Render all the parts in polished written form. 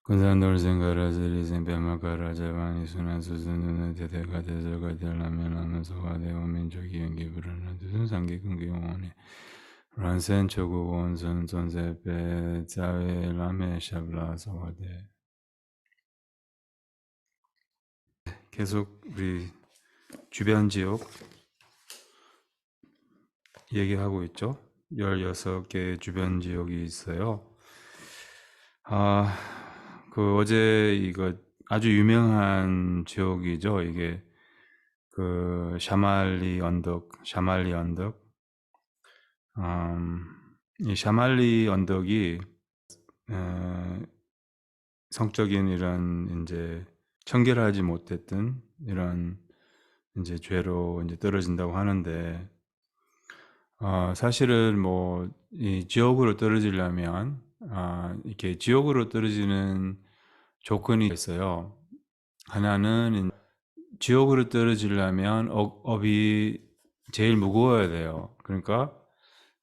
군산돌생가라즈리 생배마가라자반이 순환수순눈의 대대가 대절가 되려면 하면서가 대원민족이 연기부르는 두순상기 근기용원에 란센 초국 원순 존세페 자웨 라메 샤블라 서와데. 계속 우리 주변 지역 얘기하고 있죠. 16개 주변 지역이 있어요. 어제 이거 아주 유명한 지역이죠. 이게 그 샤말리 언덕. 이 샤말리 언덕이 성적인 이런 이제 청결하지 못했던 이런 이제 죄로 이제 떨어진다고 하는데, 사실은 뭐 이 지옥으로 떨어지려면 이렇게 지옥으로 떨어지는 조건이 있어요. 하나는 지옥으로 떨어지려면 업이 제일 무거워야 돼요. 그러니까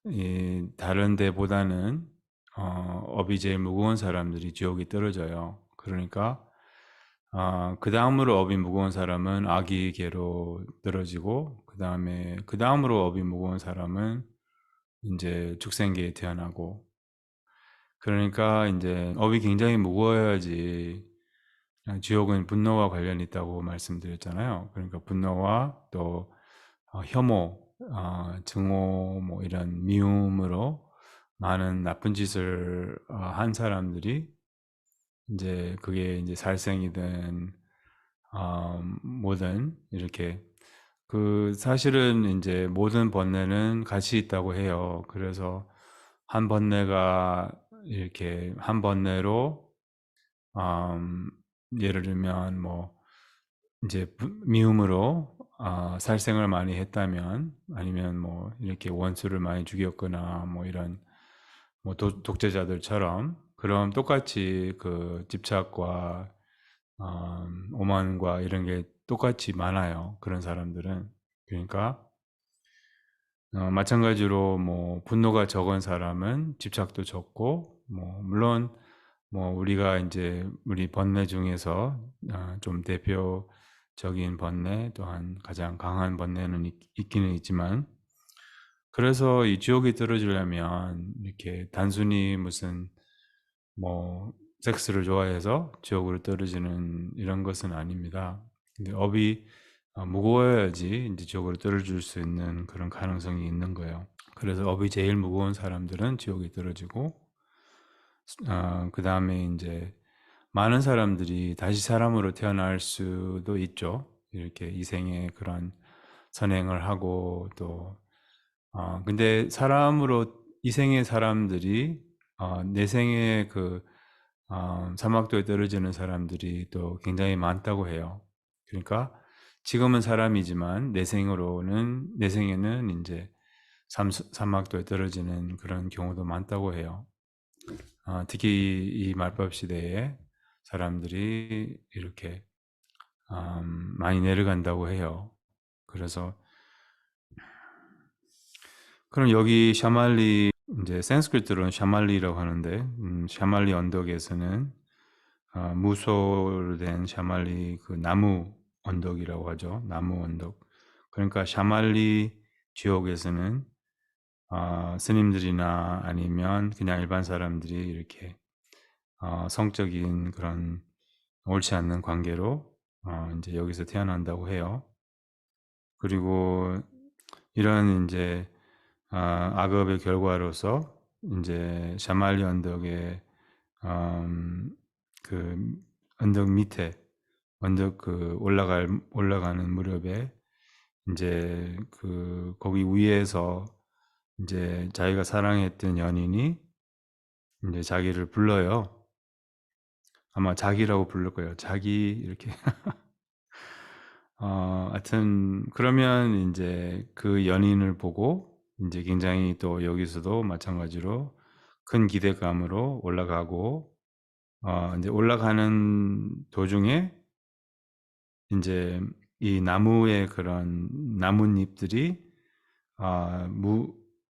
이 다른 데보다는 업이 제일 무거운 사람들이 지옥에 떨어져요. 그러니까 그 다음으로 업이 무거운 사람은 아기 개로 떨어지고, 그 다음으로 업이 무거운 사람은 이제 축생계에 태어나고. 그러니까 이제 업이 굉장히 무거워야지. 지옥은 분노와 관련이 있다고 말씀드렸잖아요. 그러니까 분노와 또 혐오, 증오, 뭐 이런 미움으로 많은 나쁜 짓을 한 사람들이 이제 그게 이제 살생이든 뭐든 이렇게, 그 사실은 이제 모든 번뇌는 같이 있다고 해요. 그래서 한 번뇌가 이렇게 한 번뇌로 예를 들면 뭐 이제 미움으로 살생을 많이 했다면, 아니면 뭐 이렇게 원수를 많이 죽였거나 뭐 이런 뭐 독재자들처럼, 그럼 똑같이 그 집착과 오만과 이런 게 똑같이 많아요. 그런 사람들은. 그러니까 마찬가지로 뭐 분노가 적은 사람은 집착도 적고, 뭐 물론 뭐 우리가 이제 우리 번뇌 중에서 좀 대표적인 번뇌, 또한 가장 강한 번뇌는 있기는 있지만, 그래서 이 지옥에 떨어지려면 이렇게 단순히 무슨 뭐 섹스를 좋아해서 지옥으로 떨어지는 이런 것은 아닙니다. 근데 업이 무거워야지 이제 지옥으로 떨어질 수 있는 그런 가능성이 있는 거예요. 그래서 업이 제일 무거운 사람들은 지옥에 떨어지고, 그 다음에 이제 많은 사람들이 다시 사람으로 태어날 수도 있죠. 이렇게 이생에 그런 선행을 하고 또, 근데 사람으로 이생의 사람들이 내생에 그 사막도에 떨어지는 사람들이 또 굉장히 많다고 해요. 그러니까 지금은 사람이지만 내생에는 이제 사막도에 떨어지는 그런 경우도 많다고 해요. 특히 이 말법 시대에 사람들이 이렇게 많이 내려간다고 해요. 그래서 그럼 여기 샤말리, 이제 산스크리트로는 샤말리라고 하는데, 샤말리 언덕에서는 무소로 된 샤말리, 그 나무 언덕이라고 하죠. 나무 언덕. 그러니까 샤말리 지역에서는 스님들이나 아니면 그냥 일반 사람들이 이렇게 성적인 그런 옳지 않는 관계로 이제 여기서 태어난다고 해요. 그리고 이런 이제 악업의 결과로서 이제 샤말리 언덕의 그 언덕 밑에, 언덕 그 올라가는 무렵에 이제 그 거기 위에서 이제 자기가 사랑했던 연인이 이제 자기를 불러요. 아마 자기라고 부를 거예요. 자기 이렇게. 하여튼 그러면 이제 그 연인을 보고 이제 굉장히 또 여기서도 마찬가지로 큰 기대감으로 올라가고, 이제 올라가는 도중에 이제 이 나무의 그런 나뭇잎들이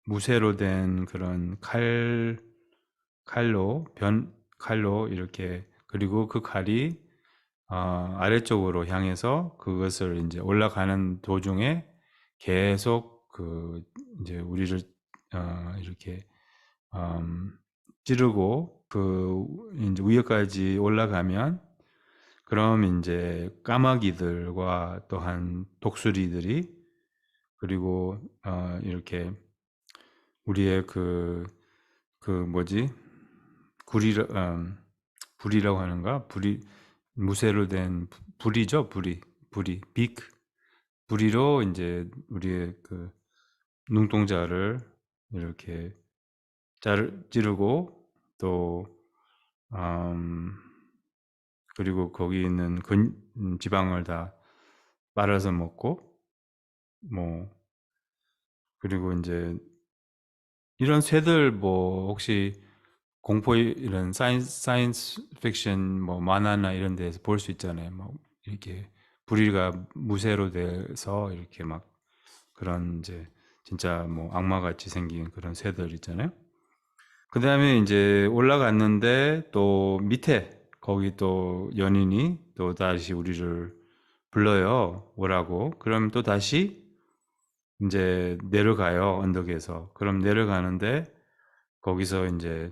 무쇠로 된 그런 칼로 이렇게 그리고 그 칼이 아래쪽으로 향해서 그것을 이제 올라가는 도중에 계속 그 이제 우리를 이렇게 찌르고 그 이제 위에까지 올라가면 그럼 이제 까마귀들과 또한 독수리들이 그리고 이렇게 우리의 그 뭐지 불이라고 하는가 무쇠로 된 불이죠 불이 빅 불이로 이제 우리의 그 눈동자를 이렇게 찌르고 또 음, 그리고 거기 있는 지방을 다 빨아서 먹고 뭐 그리고 이제 이런 새들 뭐 혹시 공포 이런 사이언스 픽션 뭐 만화나 이런 데서 볼 수 있잖아요. 뭐 이렇게 부리가 무쇠로 돼서 이렇게 막 그런 이제 진짜 뭐 악마같이 생긴 그런 새들 있잖아요. 그 다음에 이제 올라갔는데 또 밑에 거기 또 연인이 또 다시 우리를 불러요. 오라고. 그럼 또 다시 이제 내려가요. 언덕에서. 그럼 내려가는데 거기서 이제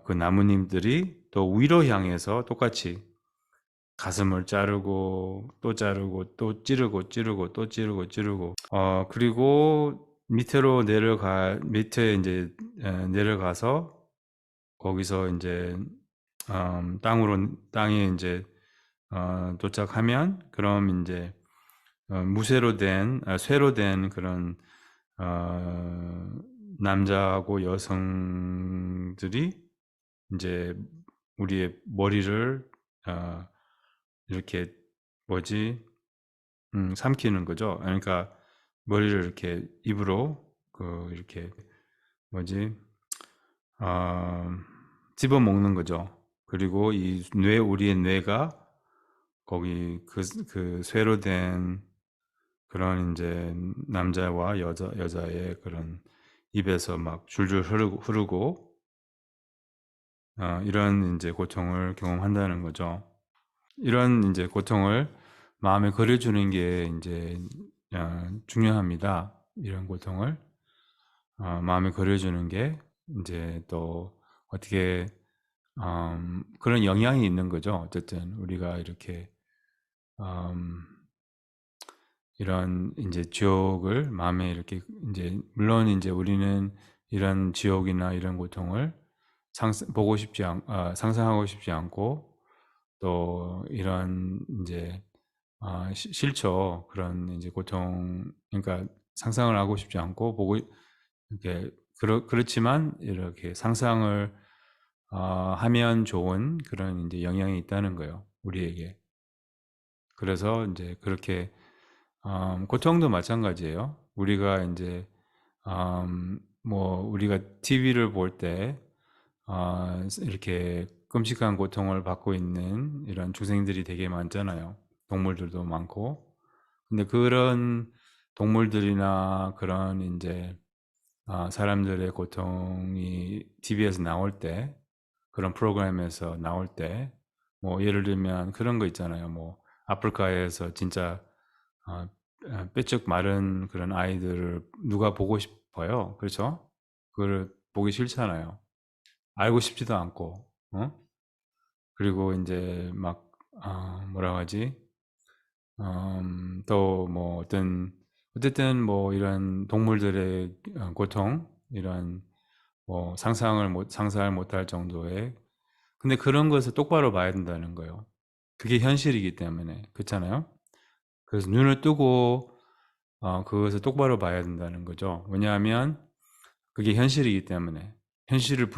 그 나무님들이 또 위로 향해서 똑같이 가슴을 자르고 또 자르고 또 찌르고 또 찌르고 그리고 밑에 이제 내려가서 거기서 이제 땅에 이제 도착하면 그럼 이제 쇠로 된 그런 어, 남자하고 여성들이 이제 우리의 머리를 어, 이렇게 뭐지 삼키는 거죠. 그러니까 머리를 이렇게 입으로 이렇게 뭐지 어, 집어 먹는 거죠. 그리고 우리의 뇌가 거기 그 쇠로 된 그런 이제 남자와 여자의 그런 입에서 막 줄줄 흐르고 이런 이제 고통을 경험한다는 거죠. 이런 이제 고통을 마음에 그려주는 게 이제 중요합니다. 이런 고통을 마음에 그려주는 게 이제 또 어떻게 그런 영향이 있는 거죠. 어쨌든 우리가 이렇게 음, 이런 이제 지옥을 마음에 이렇게 이제 물론 이제 우리는 이런 지옥이나 이런 고통을 상상하고 싶지 않고 또 이런 이제 싫죠. 그런 이제 고통 그러니까 상상을 하고 싶지 않고 보고 이렇게 그렇지만 이렇게 상상을 하면 좋은 그런 이제 영향이 있다는 거예요. 우리에게. 그래서 이제 그렇게 고통도 마찬가지예요. 우리가 이제 뭐 우리가 TV를 볼 때 이렇게 끔찍한 고통을 받고 있는 이런 중생들이 되게 많잖아요. 동물들도 많고. 근데 그런 동물들이나 그런 이제 사람들의 고통이 TV에서 나올 때, 그런 프로그램에서 나올 때, 뭐 예를 들면 그런 거 있잖아요. 뭐 아프리카에서 진짜 아, 뼈쪽 마른 그런 아이들을 누가 보고 싶어요? 그렇죠? 그걸 보기 싫잖아요. 알고 싶지도 않고, 그리고 이제 막, 뭐라고 하지? 또 뭐 어쨌든 뭐 이런 동물들의 고통, 이런 뭐 상상을 못할 정도의, 근데 그런 것을 똑바로 봐야 된다는 거예요. 그게 현실이기 때문에. 그렇잖아요? 그래서 눈을 뜨고 그것을 똑바로 봐야 된다는 거죠. 왜냐하면 그게 현실이기 때문에 현실을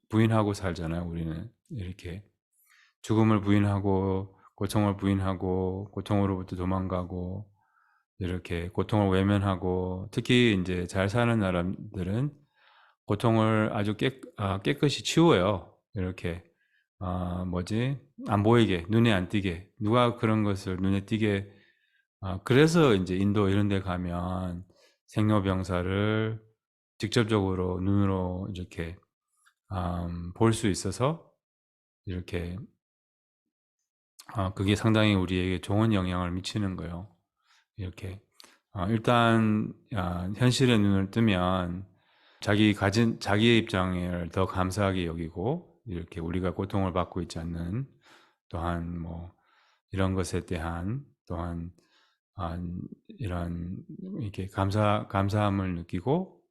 부인하고 살잖아요. 우리는 이렇게 죽음을 부인하고 고통을 부인하고 고통으로부터 도망가고 이렇게 고통을 외면하고 특히 이제 잘 사는 사람들은 고통을 아주 깨끗이 치워요. 이렇게 뭐지 안 보이게 눈에 안 띄게 누가 그런 것을 눈에 띄게 그래서 이제 인도 이런 데 가면 생로병사를 직접적으로 눈으로 이렇게 볼 수 있어서 이렇게 그게 상당히 우리에게 좋은 영향을 미치는 거예요. 이렇게 일단 현실의 눈을 뜨면 자기의 입장을 더 감사하게 여기고, 이렇게 우리가 고통을 받고 있지 않는, 또한 뭐 이런 것에 대한, 또한 이런 이렇게 감사함을 느끼고,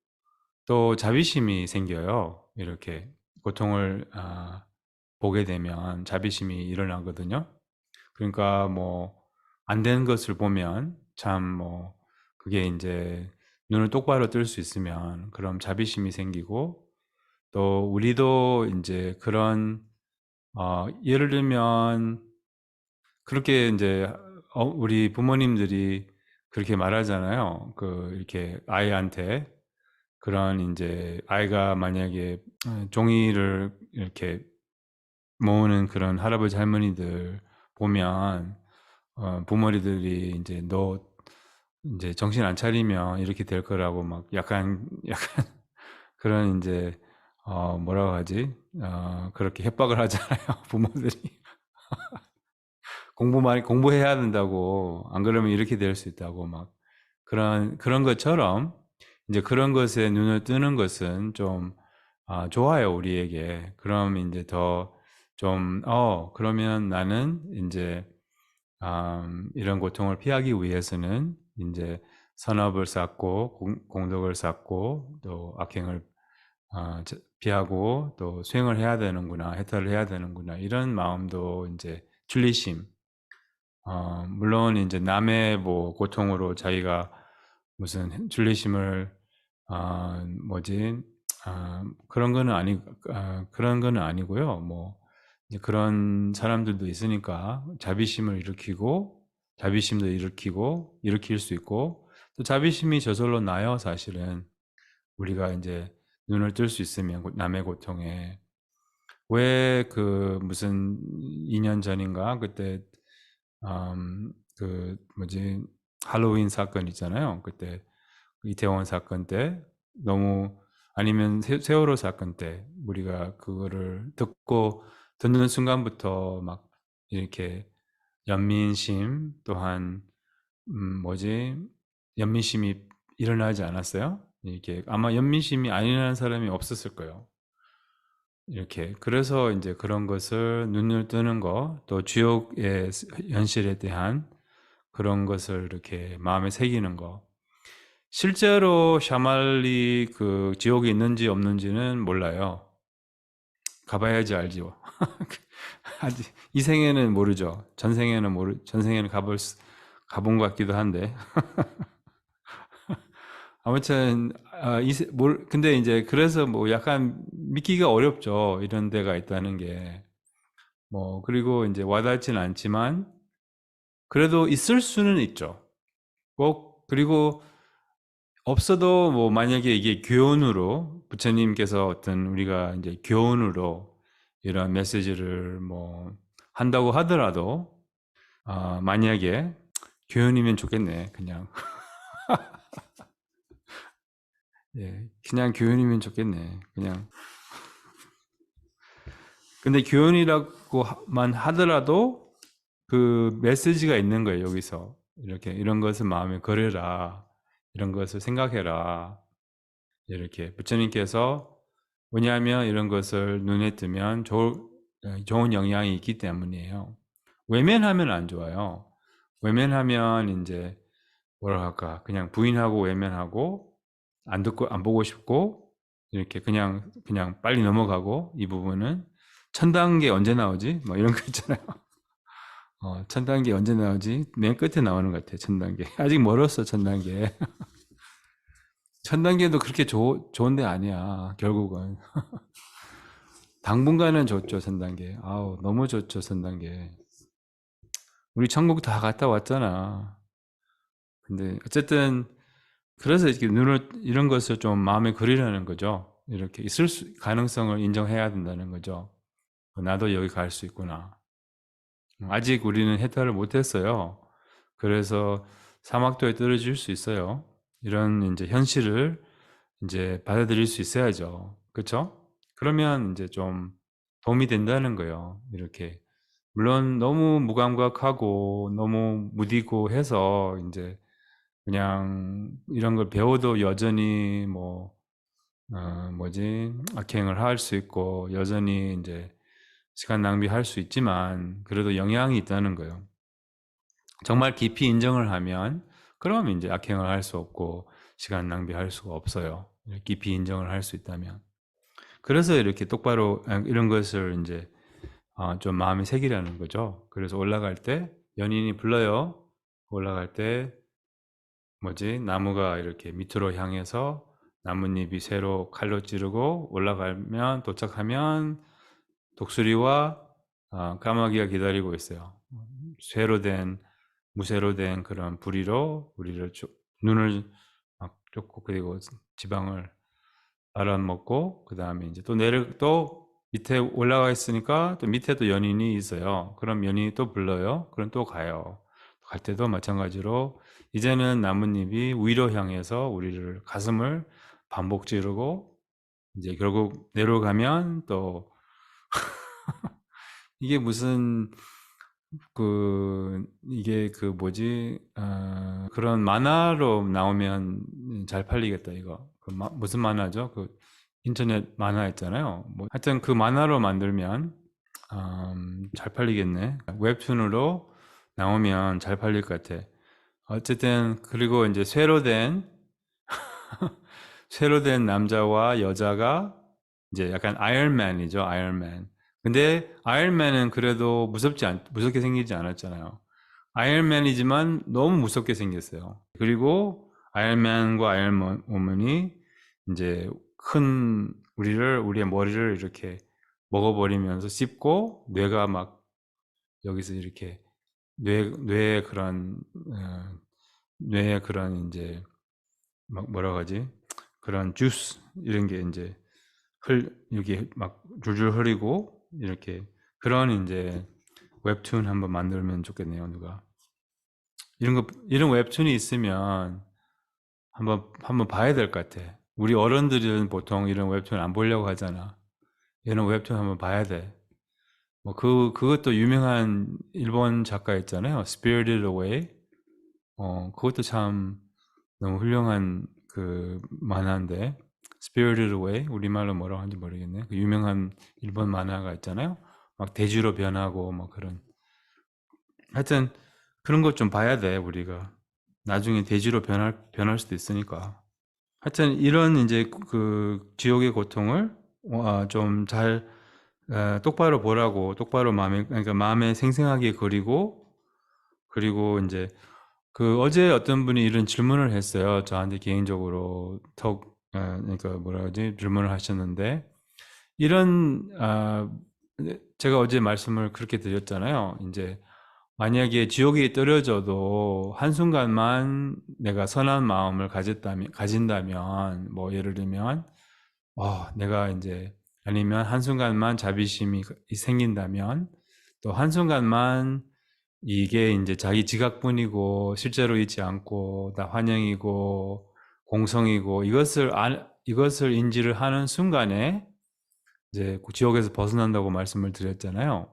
또 자비심이 생겨요. 이렇게 고통을 보게 되면 자비심이 일어나거든요. 그러니까 뭐 안 되는 것을 보면 참 뭐 그게 이제 눈을 똑바로 뜰 수 있으면 그럼 자비심이 생기고, 또 우리도 이제 그런 예를 들면 그렇게 이제 우리 부모님들이 그렇게 말하잖아요. 이렇게 아이한테, 그런 이제 아이가 만약에 종이를 이렇게 모으는 그런 할아버지 할머니들 보면 부모님들이 이제 너 이제 정신 안 차리면 이렇게 될 거라고 막 약간 그런 이제 뭐라고 하지? 그렇게 협박을 하잖아요. 부모들이 공부해야 된다고, 안 그러면 이렇게 될 수 있다고 막 그런 것처럼, 이제 그런 것에 눈을 뜨는 것은 좀 좋아요, 우리에게. 그럼 이제 더 좀 그러면 나는 이제 이런 고통을 피하기 위해서는 이제 선업을 쌓고 공덕을 쌓고 또 악행을 피하고 또 수행을 해야 되는구나, 해탈을 해야 되는구나, 이런 마음도 이제 줄리심. 물론 이제 남의 뭐 고통으로 자기가 무슨 줄리심을 뭐지 그런 거는 아니고요. 뭐 이제 그런 사람들도 있으니까 자비심도 일으킬 수 있고, 또 자비심이 저절로 나요. 사실은 우리가 이제 눈을 뜰 수 있으면 남의 고통에. 왜 무슨 2년 전인가 그때 뭐지 할로윈 사건 있잖아요. 그때 이태원 사건 때, 너무, 아니면 세월호 사건 때 우리가 그거를 듣는 순간부터 막 이렇게 연민심, 또한 뭐지 연민심이 일어나지 않았어요? 이렇게 아마 연민심이 안 일어나는 사람이 없었을 거예요. 이렇게 그래서 이제 그런 것을 눈을 뜨는 거, 또 지옥의 현실에 대한 그런 것을 이렇게 마음에 새기는 거. 실제로 샤말리 그 지옥이 있는지 없는지는 몰라요. 가봐야지 알지요. 아직 이 생에는 모르죠. 전생에는 가본 것 같기도 한데. 아무튼 근데 이제 그래서 뭐 약간 믿기가 어렵죠. 이런 데가 있다는 게. 뭐 그리고 이제 와닿지는 않지만 그래도 있을 수는 있죠. 꼭. 그리고 없어도 뭐 만약에 이게 교훈으로 부처님께서 어떤 우리가 이제 교훈으로 이런 메시지를 뭐 한다고 하더라도 만약에 교훈이면 좋겠네. 그냥 예, 그냥 교훈이면 좋겠네. 그냥. 근데 교훈이라고만 하더라도 그 메시지가 있는 거예요. 여기서 이렇게 이런 것을 마음에 걸으라, 이런 것을 생각해라. 이렇게 부처님께서, 왜냐하면 이런 것을 눈에 뜨면 좋은 영향이 있기 때문이에요. 외면하면 안 좋아요. 외면하면 이제 뭐라 할까, 그냥 부인하고 외면하고 안 듣고 안 보고 싶고, 이렇게 그냥 빨리 넘어가고, 이 부분은 천 단계 언제 나오지? 뭐 이런 거 있잖아요. 천 단계 언제 나오지? 맨 끝에 나오는 것 같아. 천 단계. 아직 멀었어, 천 단계. 천 단계도 그렇게 좋은데 아니야, 결국은. 당분간은 좋죠, 천 단계. 아우, 너무 좋죠, 천 단계. 우리 천국 다 갔다 왔잖아. 근데 어쨌든 그래서 이렇게 이런 것을 좀 마음에 그리라는 거죠. 이렇게 가능성을 인정해야 된다는 거죠. 나도 여기 갈 수 있구나. 아직 우리는 해탈을 못했어요. 그래서 사막도에 떨어질 수 있어요. 이런 이제 현실을 이제 받아들일 수 있어야죠. 그렇죠? 그러면 이제 좀 도움이 된다는 거예요. 이렇게 물론 너무 무감각하고 너무 무디고 해서 이제 그냥 이런 걸 배워도 여전히 악행을 할 수 있고 여전히 이제 시간 낭비할 수 있지만 그래도 영향이 있다는 거예요. 정말 깊이 인정을 하면 그럼 이제 악행을 할 수 없고 시간 낭비할 수가 없어요. 깊이 인정을 할 수 있다면. 그래서 이렇게 똑바로 이런 것을 이제 좀 마음에 새기라는 거죠. 그래서 올라갈 때 연인이 불러요. 올라갈 때 나무가 이렇게 밑으로 향해서 나뭇잎이 새로 칼로 찌르고 올라가면 도착하면 독수리와 까마귀가 기다리고 있어요. 무쇠로 된 그런 부리로 우리를 눈을 막 쫓고 그리고 지방을 알아먹고 그 다음에 이제 또 밑에 올라가 있으니까 또 밑에도 연인이 있어요. 그럼 연인이 또 불러요. 그럼 또 가요. 갈 때도 마찬가지로 이제는 나뭇잎이 위로 향해서 우리를 가슴을 반복 찌르고 이제 결국 내려가면 또 이게 무슨 이게 그런 만화로 나오면 잘 팔리겠다, 이거. 무슨 만화죠? 인터넷 만화 있잖아요. 하여튼 그 만화로 만들면, 잘 팔리겠네. 웹툰으로 나오면 잘 팔릴 것 같아. 어쨌든, 그리고 이제 쇠로 된 남자와 여자가 이제 약간 아이언맨이죠, 아이언맨. 근데 아이언맨은 그래도 무섭게 생기지 않았잖아요. 아이언맨이지만 너무 무섭게 생겼어요. 그리고 아이언맨과 아이언woman이 이제 우리의 머리를 이렇게 먹어버리면서 씹고 뇌가 막 여기서 이렇게 뇌의 그런 이제 막 뭐라고 하지? 그런 주스 이런 게 이제 여기 막 줄줄 흐리고 이렇게 그런 이제 웹툰 한번 만들면 좋겠네요, 누가. 이런 웹툰이 있으면 한번 봐야 될 것 같아. 우리 어른들은 보통 이런 웹툰 안 보려고 하잖아. 이런 웹툰 한번 봐야 돼. 그것도 유명한 일본 작가 있잖아요. Spirited Away. 그것도 참 너무 훌륭한 그 만화인데. Spirited Away. 우리말로 뭐라고 하는지 모르겠네. 그 유명한 일본 만화가 있잖아요. 막 대지로 변하고 뭐 그런. 하여튼 그런 것 좀 봐야 돼, 우리가. 나중에 돼지로 변할 수도 있으니까. 하여튼 이런 이제 지옥의 고통을 좀 잘 똑바로 보라고, 똑바로 그러니까 마음에 생생하게 그리고 이제 어제 어떤 분이 이런 질문을 했어요. 저한테 개인적으로 그러니까 뭐라 그러지? 질문을 하셨는데 제가 어제 말씀을 그렇게 드렸잖아요. 이제 만약에 지옥에 떨어져도 한순간만 내가 선한 마음을 가진다면, 예를 들면, 내가 이제, 아니면 한순간만 자비심이 생긴다면, 또 한순간만 이게 이제 자기 지각뿐이고, 실제로 있지 않고, 다 환영이고, 공성이고, 이것을 인지를 하는 순간에, 이제 지옥에서 벗어난다고 말씀을 드렸잖아요.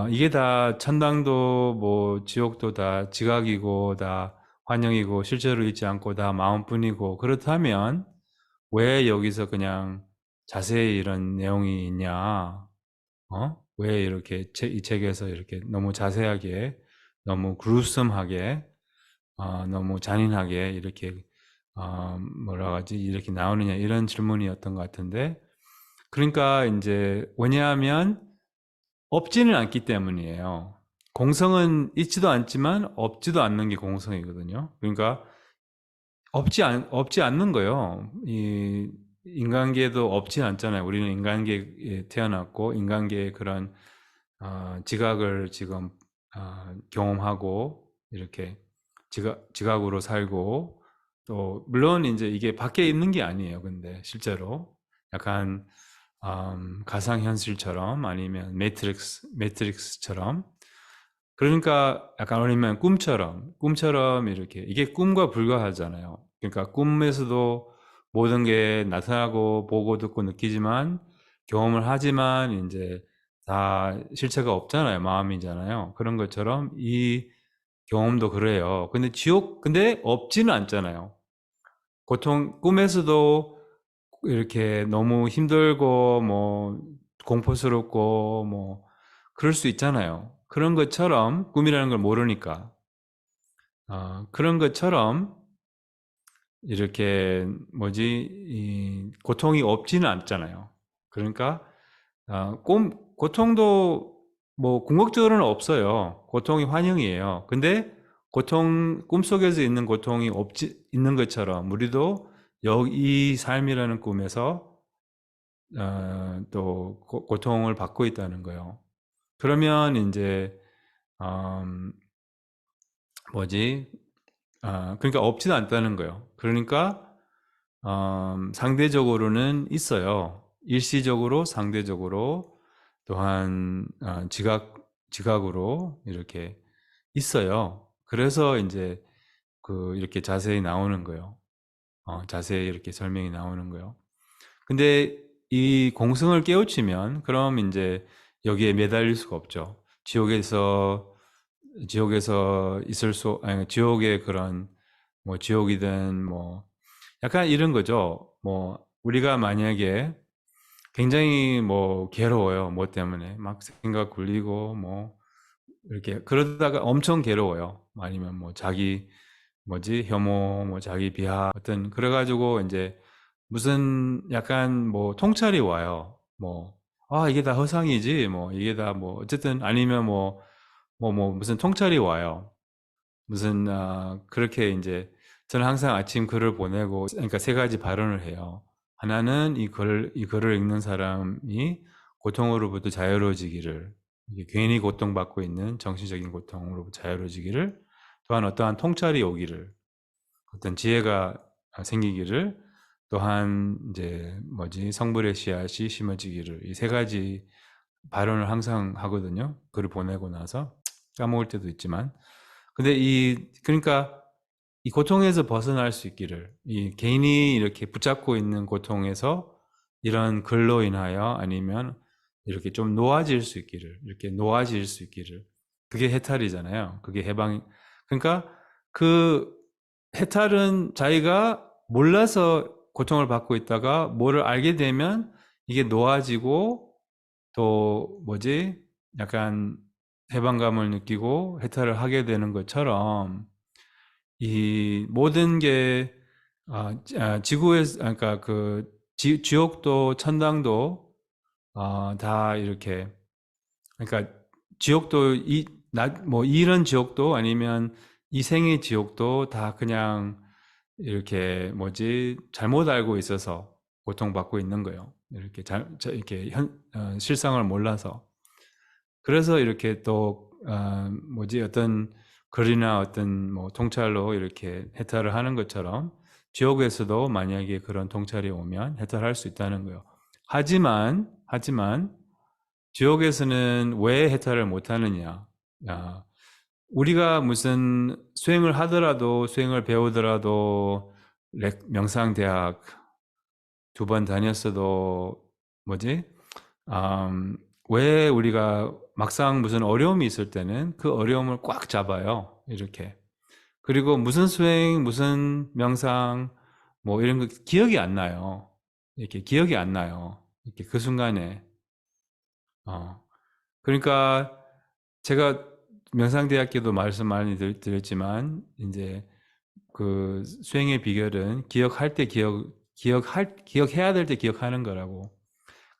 이게 다 천당도 지옥도 다 지각이고 다 환영이고 실제로 있지 않고 다 마음뿐이고 그렇다면 왜 여기서 그냥 자세히 이런 내용이 있냐? 왜 이렇게 이 책에서 이렇게 너무 자세하게 너무 그루섬하게 너무 잔인하게 이렇게 뭐라 하지 이렇게 나오느냐 이런 질문이었던 것 같은데 그러니까 이제 왜냐하면 없지는 않기 때문이에요. 공성은 있지도 않지만 없지도 않는 게 공성이거든요. 그러니까 없지 않는 거예요. 이 인간계도 없지 않잖아요. 우리는 인간계에 태어났고 인간계의 그런 지각을 지금 경험하고 이렇게 지각으로 살고 또 물론 이제 이게 밖에 있는 게 아니에요. 근데 실제로 약간 가상현실처럼 아니면 매트릭스처럼 그러니까 약간 아니면 꿈처럼 이렇게 이게 꿈과 불과하잖아요. 그러니까 꿈에서도 모든 게 나타나고 보고 듣고 느끼지만 경험을 하지만 이제 다 실체가 없잖아요. 마음이잖아요. 그런 것처럼 이 경험도 그래요. 근데 없지는 않잖아요. 꿈에서도 이렇게 너무 힘들고, 공포스럽고, 그럴 수 있잖아요. 그런 것처럼, 꿈이라는 걸 모르니까. 그런 것처럼, 이렇게, 이 고통이 없지는 않잖아요. 그러니까, 고통도 궁극적으로는 없어요. 고통이 환영이에요. 근데 꿈속에서 있는 고통이 있는 것처럼 우리도 이 삶이라는 꿈에서 또 고통을 받고 있다는 거예요. 그러면 이제 음, 그러니까 없지는 않다는 거예요. 그러니까 상대적으로는 있어요. 일시적으로, 상대적으로, 또한 지각으로 이렇게 있어요. 그래서 이제 이렇게 자세히 나오는 거예요. 자세히 이렇게 설명이 나오는 거예요. 근데 이 공성을 깨우치면 그럼 이제 여기에 매달릴 수가 없죠. 지옥에서 아니, 지옥의 그런 지옥이든 약간 이런 거죠. 우리가 만약에 굉장히 괴로워요. 뭐 때문에 막 생각 굴리고 이렇게 그러다가 엄청 괴로워요. 아니면 자기 혐오, 자기 비하 그래가지고 이제 무슨 약간 통찰이 와요. 이게 다 허상이지. 이게 다 어쨌든 아니면 무슨 통찰이 와요. 무슨 그렇게 이제 저는 항상 아침 글을 보내고 그러니까 세 가지 발언을 해요. 하나는 이 글을 읽는 사람이 고통으로부터 자유로워지기를, 이게 괜히 고통받고 있는 정신적인 고통으로부터 자유로워지기를, 또한 어떠한 통찰이 오기를, 어떤 지혜가 생기기를, 또한 이제 성불의 씨앗이 심어지기를, 이 세 가지 발언을 항상 하거든요. 글을 보내고 나서 까먹을 때도 있지만. 근데 그러니까 이 고통에서 벗어날 수 있기를, 이 개인이 이렇게 붙잡고 있는 고통에서 이런 글로 인하여 아니면 이렇게 좀 이렇게 놓아질 수 있기를. 그게 해탈이잖아요. 그게 그러니까 그 해탈은 자기가 몰라서 고통을 받고 있다가 뭐를 알게 되면 이게 놓아지고, 또 약간 해방감을 느끼고 해탈을 하게 되는 것처럼, 이 모든 게 지구에서, 그러니까 지옥도 천당도 다 이렇게, 그러니까 지옥도 이런 지옥도 아니면 이 생의 지옥도 다 그냥 이렇게 잘못 알고 있어서 고통받고 있는 거예요. 이렇게 이렇게 실상을 몰라서. 그래서 이렇게 또 어떤 글이나 어떤 통찰로 이렇게 해탈을 하는 것처럼 지옥에서도 만약에 그런 통찰이 오면 해탈할 수 있다는 거예요. 하지만 지옥에서는 왜 해탈을 못 하느냐? 우리가 무슨 수행을 배우더라도 명상대학 2번 다녔어도 뭐지? 왜 우리가 막상 무슨 어려움이 있을 때는 그 어려움을 꽉 잡아요. 이렇게. 그리고 무슨 수행, 무슨 명상, 이런 거 기억이 안 나요. 이렇게 기억이 안 나요. 이렇게 그 순간에. 그러니까 제가 명상대학교도 말씀 많이 드렸지만, 이제 그 수행의 비결은 기억해야 될 때 기억하는 거라고.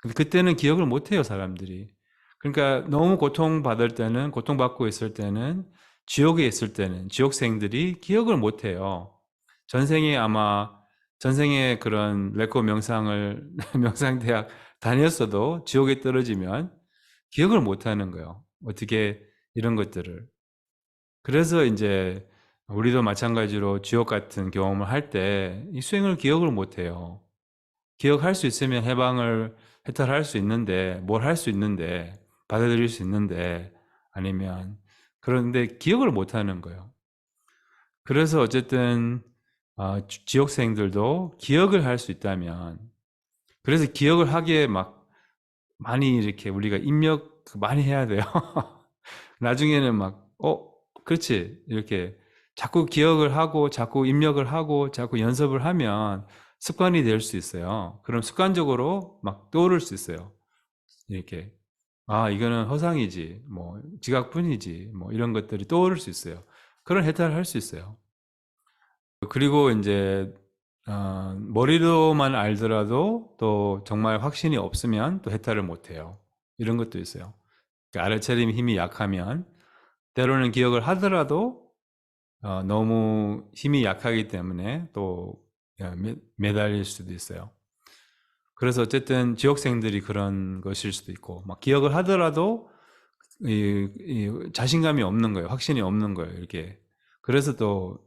근데 그때는 기억을 못 해요, 사람들이. 그러니까 너무 고통받고 있을 때는, 지옥에 있을 때는 지옥생들이 기억을 못 해요. 전생에 그런 레코 명상대학 다녔어도 지옥에 떨어지면 기억을 못 하는 거예요. 어떻게 이런 것들을. 그래서 이제 우리도 마찬가지로 지옥 같은 경험을 할 때 이 수행을 기억을 못 해요. 기억할 수 있으면 해탈할 수 있는데, 뭘 할 수 있는데, 받아들일 수 있는데, 아니면, 그런데 기억을 못 하는 거예요. 그래서 어쨌든, 지옥생들도 기억을 할 수 있다면, 그래서 기억을 하기에 많이 이렇게 우리가 많이 해야 돼요. 나중에는 막, 그렇지. 이렇게 자꾸 기억을 하고, 자꾸 입력을 하고, 자꾸 연습을 하면 습관이 될 수 있어요. 그럼 습관적으로 막 떠오를 수 있어요. 이렇게. 아, 이거는 허상이지. 뭐, 지각뿐이지. 뭐, 이런 것들이 떠오를 수 있어요. 그런 해탈을 할 수 있어요. 그리고 이제, 머리로만 알더라도 또 정말 확신이 없으면 또 해탈을 못 해요. 이런 것도 있어요. 그러니까 알아차림 힘이 약하면 때로는 기억을 하더라도 너무 힘이 약하기 때문에 또 매달릴 수도 있어요. 그래서 어쨌든 지옥생들이 그런 것일 수도 있고, 막 기억을 하더라도 이 자신감이 없는 거예요. 확신이 없는 거예요. 이렇게. 그래서 또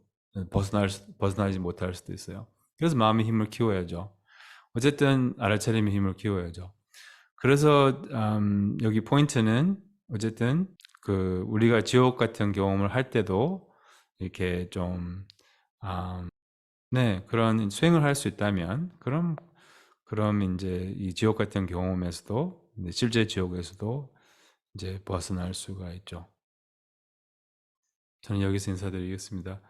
벗어나지 못할 수도 있어요. 그래서 마음의 힘을 키워야죠. 어쨌든 알아차림의 힘을 키워야죠. 그래서 여기 포인트는 어쨌든 우리가 지옥 같은 경험을 할 때도 이렇게 좀 네, 그런 수행을 할 수 있다면 그럼 이제 이 지옥 같은 경험에서도 실제 지옥에서도 이제 벗어날 수가 있죠. 저는 여기서 인사드리겠습니다.